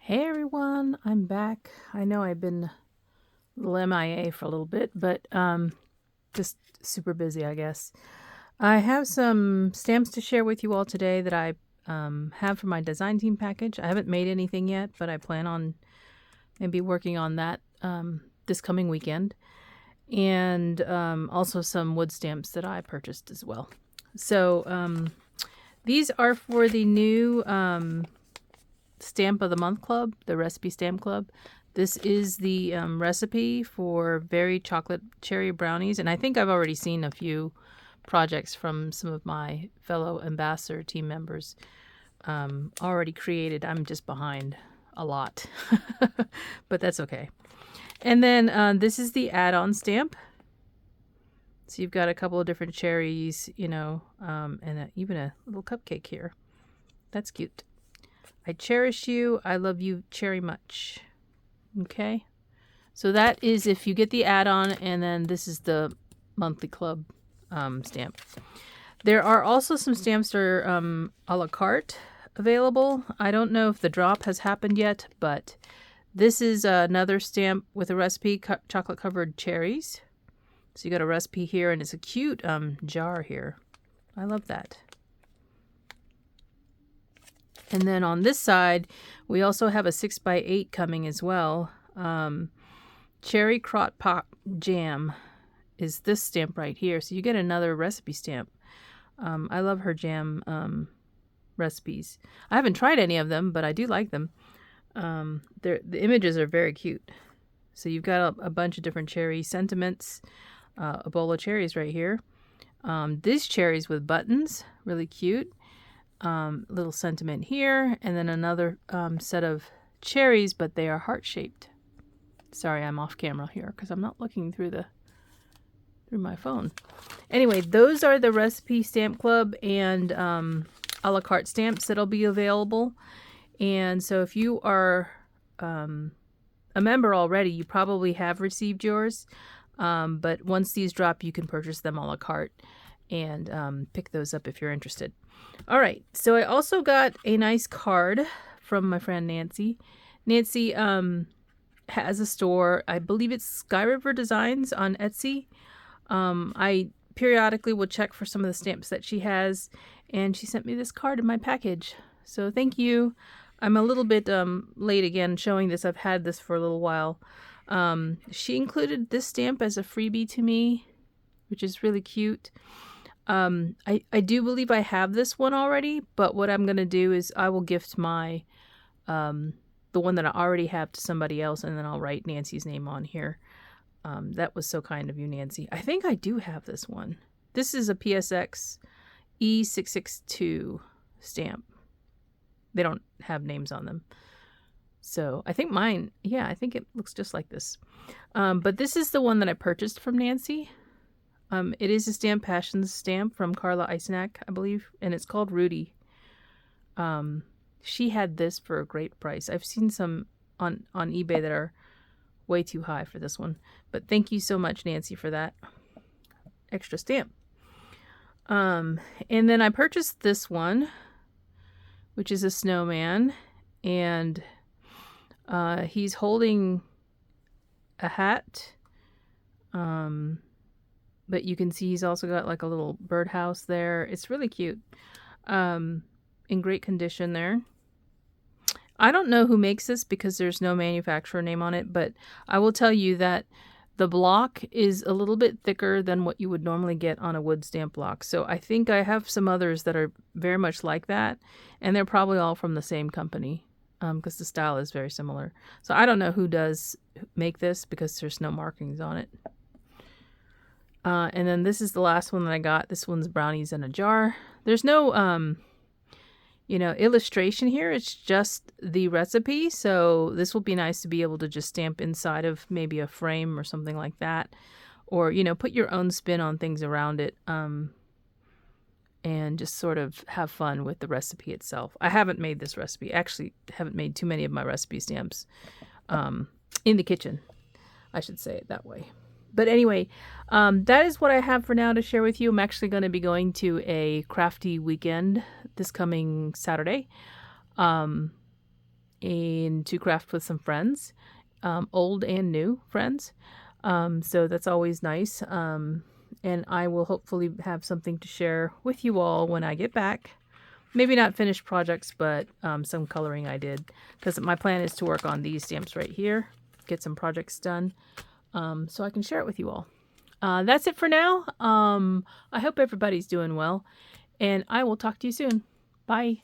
Hey everyone, I'm back. I know I've been a little MIA for a little bit, but just super busy, I guess. I have some stamps to share with you all today that I have for my design team package. I haven't made anything yet, but I plan on maybe working on that this coming weekend. And also some wood stamps that I purchased as well. So these are for the new Stamp of the Month Club, the Recipe Stamp Club. This is the recipe for very chocolate cherry brownies, and I think I've already seen a few projects from some of my fellow ambassador team members already created. I'm just behind a lot, but that's okay. And then this is the add-on stamp. So you've got a couple of different cherries, and even a little cupcake here. That's cute. I cherish you. I love you cherry much. Okay. So that is if you get the add-on, and then this is the monthly club stamp. There are also some stamps that are a la carte available. I don't know if the drop has happened yet, but this is another stamp with a recipe, chocolate covered cherries. So you got a recipe here, and it's a cute jar here. I love that. And then on this side, we also have a 6x8 coming as well. Cherry Crotte Pot Jam is this stamp right here. So you get another recipe stamp. I love her jam recipes. I haven't tried any of them, but I do like them. The images are very cute. So you've got a bunch of different cherry sentiments. A bowl of cherries right here. These cherries with buttons, really cute. Little sentiment here, and then another set of cherries, but they are heart-shaped. Sorry, I'm off camera here because I'm not looking through my phone. Anyway, those are the Recipe Stamp Club and a la carte stamps that'll be available. And so if you are a member already, you probably have received yours. But once these drop, you can purchase them a la carte and pick those up if you're interested. All right, so I also got a nice card from my friend Nancy. Nancy has a store. I believe it's Sky River Designs on Etsy. I periodically will check for some of the stamps that she has, and she sent me this card in my package. So thank you. I'm a little bit late again showing this. I've had this for a little while. She included this stamp as a freebie to me, which is really cute. I do believe I have this one already, but what I'm going to do is I will gift my, the one that I already have to somebody else, and then I'll write Nancy's name on here. That was so kind of you, Nancy. I think I do have this one. This is a PSX E662 stamp. They don't have names on them. So I think mine, I think it looks just like this. But this is the one that I purchased from Nancy. It is a Stamp Passions stamp from Carla Eisenack, I believe, and it's called Rudy. She had this for a great price. I've seen some on eBay that are way too high for this one. But thank you so much, Nancy, for that extra stamp. And then I purchased this one, which is a snowman, and he's holding a hat. But you can see he's also got like a little birdhouse there. It's really cute. In great condition there. I don't know who makes this because there's no manufacturer name on it, but I will tell you that the block is a little bit thicker than what you would normally get on a wood stamp block. So I think I have some others that are very much like that, and they're probably all from the same company because the style is very similar. So I don't know who does make this because there's no markings on it. And then this is the last one that I got. This one's brownies in a jar. There's no, illustration here. It's just the recipe. So this will be nice to be able to just stamp inside of maybe a frame or something like that. Or, put your own spin on things around it. And just sort of have fun with the recipe itself. I haven't made this recipe. Actually, haven't made too many of my recipe stamps in the kitchen. I should say it that way. But anyway, that is what I have for now to share with you. I'm actually going to be going to a crafty weekend this coming Saturday. and to craft with some friends, old and new friends. So that's always nice. And I will hopefully have something to share with you all when I get back. Maybe not finished projects, but some coloring I did. Because my plan is to work on these stamps right here, get some projects done, so I can share it with you all. That's it for now. I hope everybody's doing well, and I will talk to you soon. Bye.